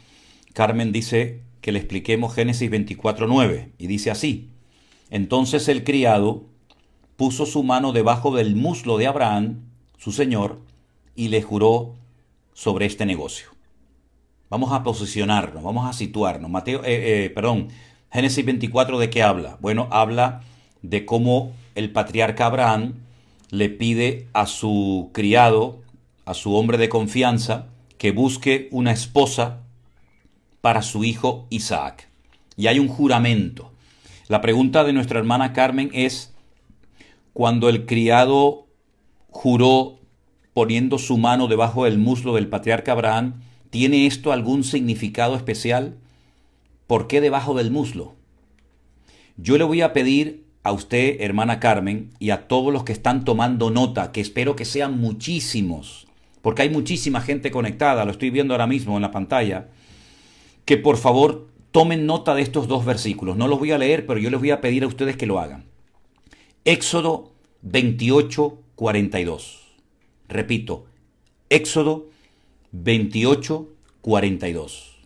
Carmen dice que le expliquemos Génesis 24:9 y dice así: entonces el criado puso su mano debajo del muslo de Abraham, su señor, y le juró sobre este negocio. Vamos a posicionarnos, vamos a situarnos. Génesis 24, ¿de qué habla? Bueno, habla de cómo el patriarca Abraham le pide a su criado, a su hombre de confianza, que busque una esposa para su hijo Isaac. Y hay un juramento. La pregunta de nuestra hermana Carmen es, cuando el criado juró poniendo su mano debajo del muslo del patriarca Abraham, ¿tiene esto algún significado especial? ¿Por qué debajo del muslo? Yo le voy a pedir a usted, hermana Carmen, y a todos los que están tomando nota, que espero que sean muchísimos, porque hay muchísima gente conectada, lo estoy viendo ahora mismo en la pantalla, que por favor tomen nota de estos dos versículos. No los voy a leer, pero yo les voy a pedir a ustedes que lo hagan. Éxodo 28:42. Repito, Éxodo 28:42.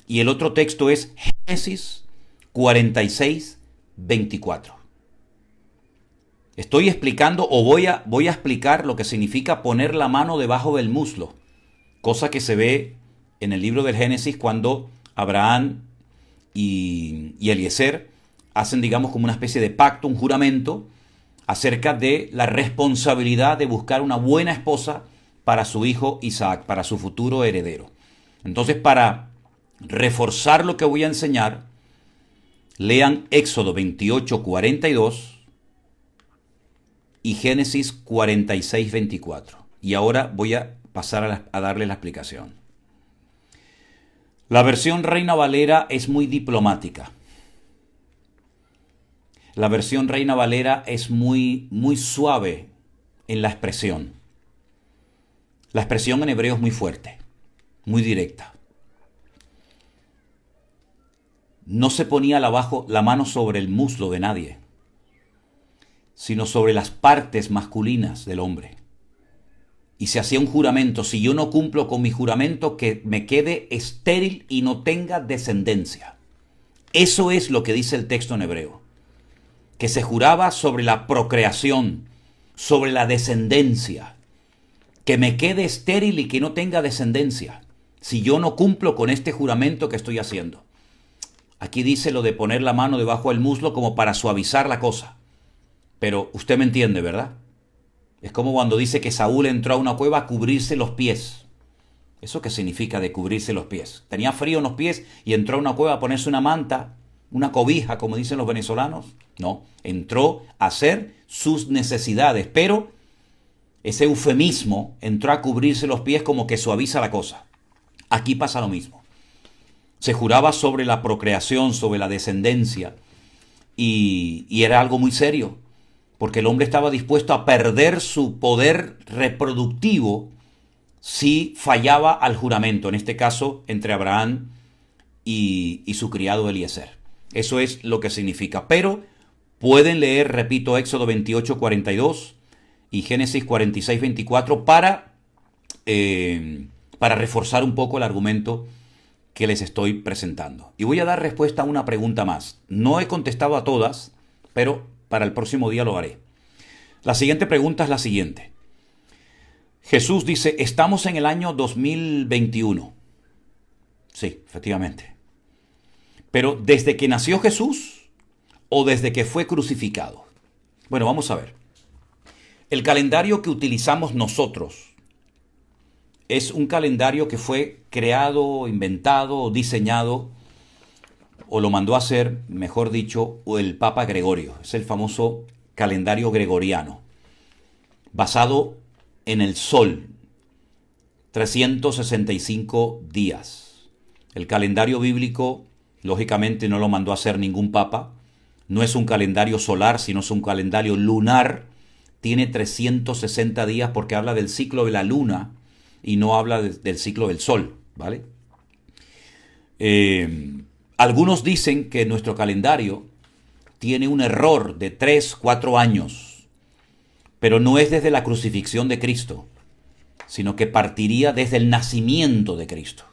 Y el otro texto es Génesis 46:24. Estoy explicando o voy a explicar lo que significa poner la mano debajo del muslo, cosa que se ve en el libro del Génesis cuando Abraham y Eliezer hacen, digamos, como una especie de pacto, un juramento acerca de la responsabilidad de buscar una buena esposa para su hijo Isaac, para su futuro heredero. Entonces, para reforzar lo que voy a enseñar, lean Éxodo 28:42 y Génesis 46:24. Y ahora voy a pasar a darle la explicación. La versión Reina Valera es muy diplomática. La versión Reina Valera es muy suave en la expresión. La expresión en hebreo es muy fuerte, muy directa. No se ponía la mano sobre el muslo de nadie, sino sobre las partes masculinas del hombre. Y se hacía un juramento: si yo no cumplo con mi juramento, que me quede estéril y no tenga descendencia. Eso es lo que dice el texto en hebreo. Que se juraba sobre la procreación, sobre la descendencia. Que me quede estéril y que no tenga descendencia, si yo no cumplo con este juramento que estoy haciendo. Aquí dice lo de poner la mano debajo del muslo como para suavizar la cosa. Pero usted me entiende, ¿verdad? Es como cuando dice que Saúl entró a una cueva a cubrirse los pies. ¿Eso qué significa de cubrirse los pies? Tenía frío en los pies y entró a una cueva a ponerse una manta, una cobija, como dicen los venezolanos. No, entró a hacer sus necesidades, pero ese eufemismo, entró a cubrirse los pies, como que suaviza la cosa. Aquí pasa lo mismo. Se juraba sobre la procreación, sobre la descendencia, y era algo muy serio, porque el hombre estaba dispuesto a perder su poder reproductivo si fallaba al juramento, en este caso entre Abraham y su criado Eliezer. Eso es lo que significa. Pero pueden leer, repito, Éxodo 28:42 y Génesis 46:24 para reforzar un poco el argumento que les estoy presentando. Y voy a dar respuesta a una pregunta más. No he contestado a todas, pero para el próximo día lo haré. La siguiente pregunta es la siguiente. Jesús dice, estamos en el año 2021. Sí, efectivamente. Pero ¿desde que nació Jesús o desde que fue crucificado? Bueno, vamos a ver. El calendario que utilizamos nosotros es un calendario que fue creado, inventado, diseñado, o lo mandó a hacer, mejor dicho, el Papa Gregorio. Es el famoso calendario gregoriano, basado en el sol, 365 días. El calendario bíblico, lógicamente, no lo mandó a hacer ningún papa. No es un calendario solar, sino es un calendario lunar. Tiene 360 días porque habla del ciclo de la luna y no habla del ciclo del sol, ¿vale? Algunos dicen que nuestro calendario tiene un error de 3, 4 años, pero no es desde la crucifixión de Cristo, sino que partiría desde el nacimiento de Cristo.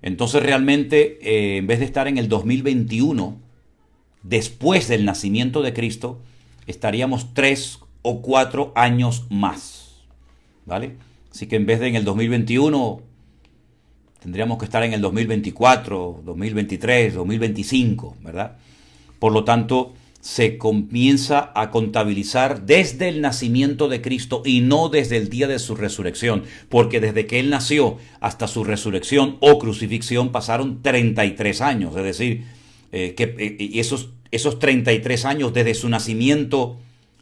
Entonces realmente, en vez de estar en el 2021, después del nacimiento de Cristo, estaríamos 3 o 4 años más, ¿vale? Así que en vez de en el 2021, tendríamos que estar en el 2024, 2023, 2025, ¿verdad? Por lo tanto, se comienza a contabilizar desde el nacimiento de Cristo y no desde el día de su resurrección, porque desde que Él nació hasta su resurrección o crucifixión pasaron 33 años, es decir, y esos 33 años desde su nacimiento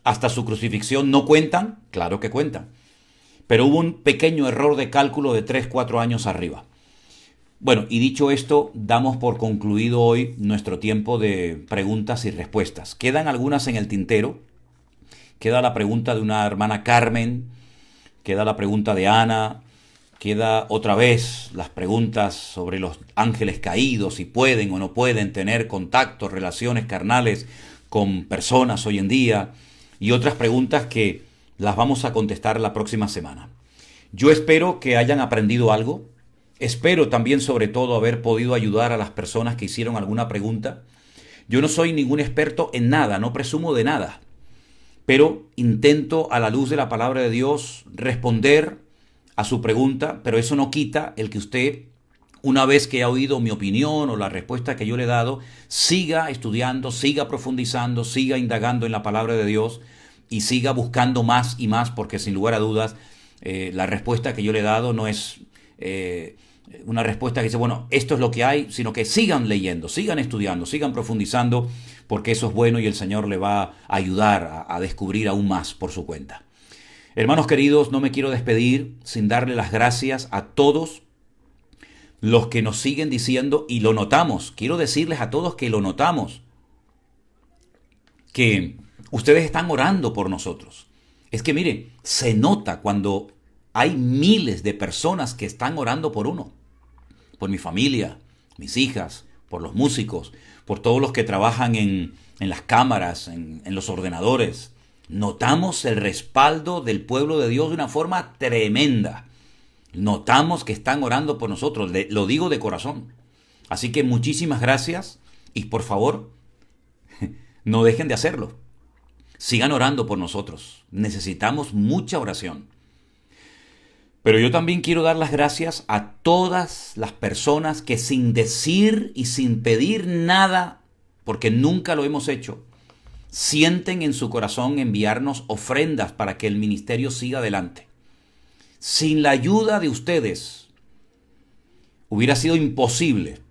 hasta su crucifixión no cuentan, claro que cuentan, pero hubo un pequeño error de cálculo de 3, 4 años arriba. Bueno, y dicho esto, damos por concluido hoy nuestro tiempo de preguntas y respuestas. Quedan algunas en el tintero. Queda la pregunta de una hermana Carmen, queda la pregunta de Ana, queda otra vez las preguntas sobre los ángeles caídos, si pueden o no pueden tener contactos, relaciones carnales con personas hoy en día, y otras preguntas que las vamos a contestar la próxima semana. Yo espero que hayan aprendido algo. Espero también, sobre todo, haber podido ayudar a las personas que hicieron alguna pregunta. Yo no soy ningún experto en nada, no presumo de nada, pero intento, a la luz de la palabra de Dios, responder a su pregunta, pero eso no quita el que usted, una vez que ha oído mi opinión o la respuesta que yo le he dado, siga estudiando, siga profundizando, siga indagando en la palabra de Dios y siga buscando más y más, porque sin lugar a dudas, la respuesta que yo le he dado no es una respuesta que dice, bueno, esto es lo que hay, sino que sigan leyendo, sigan estudiando, sigan profundizando, porque eso es bueno y el Señor le va a ayudar a descubrir aún más por su cuenta. Hermanos queridos, no me quiero despedir sin darle las gracias a todos los que nos siguen diciendo, y lo notamos, quiero decirles a todos que lo notamos, que ustedes están orando por nosotros. Es que mire, se nota cuando hay miles de personas que están orando por uno, por mi familia, mis hijas, por los músicos, por todos los que trabajan en las cámaras, en los ordenadores. Notamos el respaldo del pueblo de Dios de una forma tremenda. Notamos que están orando por nosotros, lo digo de corazón. Así que muchísimas gracias y por favor, no dejen de hacerlo. Sigan orando por nosotros. Necesitamos mucha oración. Pero yo también quiero dar las gracias a todas las personas que sin decir y sin pedir nada, porque nunca lo hemos hecho, sienten en su corazón enviarnos ofrendas para que el ministerio siga adelante. Sin la ayuda de ustedes, hubiera sido imposible,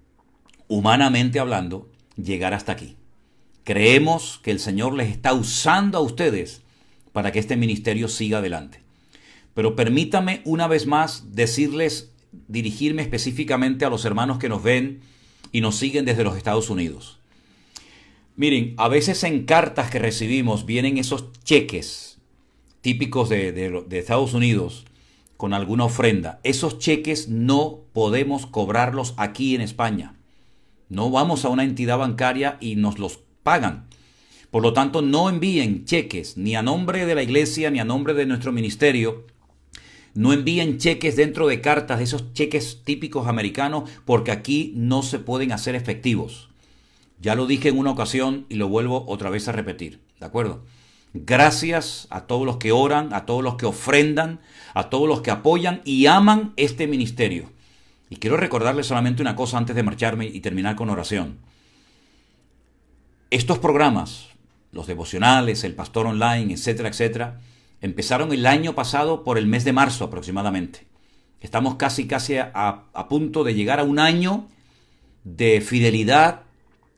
humanamente hablando, llegar hasta aquí. Creemos que el Señor les está usando a ustedes para que este ministerio siga adelante. Pero permítame una vez más dirigirme específicamente a los hermanos que nos ven y nos siguen desde los Estados Unidos. Miren, a veces en cartas que recibimos vienen esos cheques típicos de Estados Unidos con alguna ofrenda. Esos cheques no podemos cobrarlos aquí en España. No vamos a una entidad bancaria y nos los pagan. Por lo tanto, no envíen cheques ni a nombre de la iglesia ni a nombre de nuestro ministerio. No envíen cheques dentro de cartas, de esos cheques típicos americanos, porque aquí no se pueden hacer efectivos. Ya lo dije en una ocasión y lo vuelvo otra vez a repetir, ¿de acuerdo? Gracias a todos los que oran, a todos los que ofrendan, a todos los que apoyan y aman este ministerio. Y quiero recordarles solamente una cosa antes de marcharme y terminar con oración. Estos programas, los devocionales, el pastor online, etcétera, etcétera, empezaron el año pasado por el mes de marzo aproximadamente. Estamos casi a punto de llegar a un año de fidelidad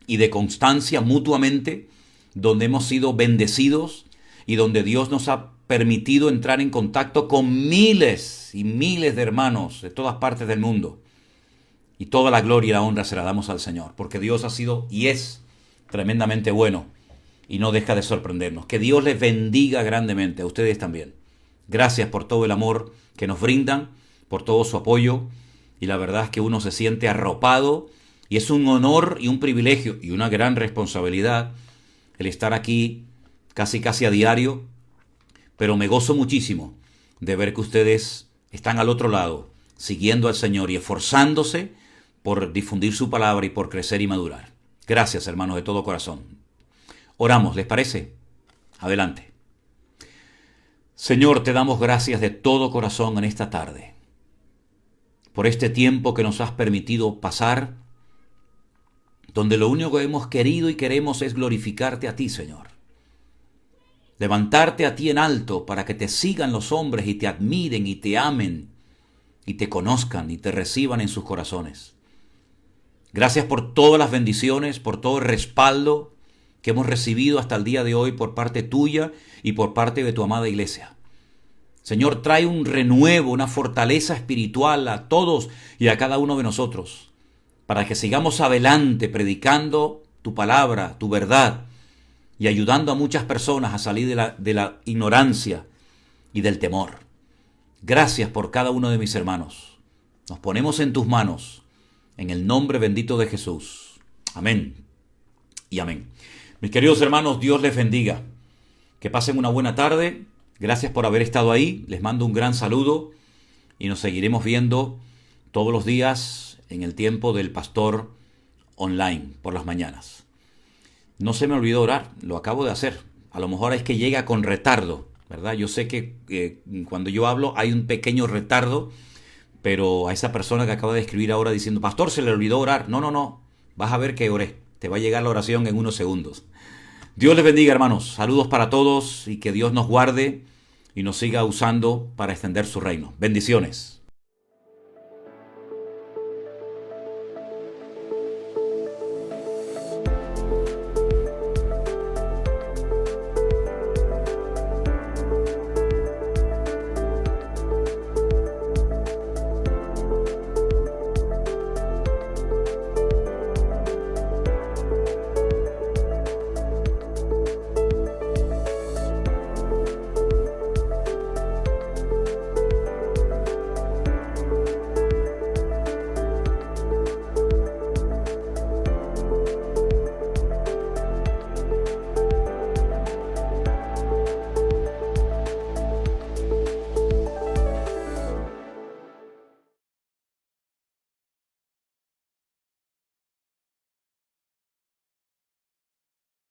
y de constancia mutuamente, donde hemos sido bendecidos y donde Dios nos ha permitido entrar en contacto con miles y miles de hermanos de todas partes del mundo. Y toda la gloria y la honra se la damos al Señor, porque Dios ha sido y es tremendamente bueno y no deja de sorprendernos. Que Dios les bendiga grandemente, a ustedes también. Gracias por todo el amor que nos brindan, por todo su apoyo, y la verdad es que uno se siente arropado, y es un honor y un privilegio y una gran responsabilidad el estar aquí casi a diario, pero me gozo muchísimo de ver que ustedes están al otro lado, siguiendo al Señor y esforzándose por difundir su palabra y por crecer y madurar. Gracias, hermanos, de todo corazón. Oramos, ¿les parece? Adelante. Señor, te damos gracias de todo corazón en esta tarde, por este tiempo que nos has permitido pasar, donde lo único que hemos querido y queremos es glorificarte a ti, Señor. Levantarte a ti en alto para que te sigan los hombres y te admiren y te amen y te conozcan y te reciban en sus corazones. Gracias por todas las bendiciones, por todo el respaldo que hemos recibido hasta el día de hoy por parte tuya y por parte de tu amada iglesia. Señor, trae un renuevo, una fortaleza espiritual a todos y a cada uno de nosotros, para que sigamos adelante predicando tu palabra, tu verdad, y ayudando a muchas personas a salir de la ignorancia y del temor. Gracias por cada uno de mis hermanos. Nos ponemos en tus manos, en el nombre bendito de Jesús. Amén y amén. Mis queridos hermanos, Dios les bendiga. Que pasen una buena tarde. Gracias por haber estado ahí. Les mando un gran saludo y nos seguiremos viendo todos los días en el tiempo del pastor online por las mañanas. No se me olvidó orar, lo acabo de hacer. A lo mejor es que llega con retardo, ¿verdad? Yo sé que cuando yo hablo hay un pequeño retardo, pero a esa persona que acaba de escribir ahora diciendo, pastor, se le olvidó orar. No, vas a ver que oré. Te va a llegar la oración en unos segundos. Dios les bendiga, hermanos. Saludos para todos y que Dios nos guarde y nos siga usando para extender su reino. Bendiciones.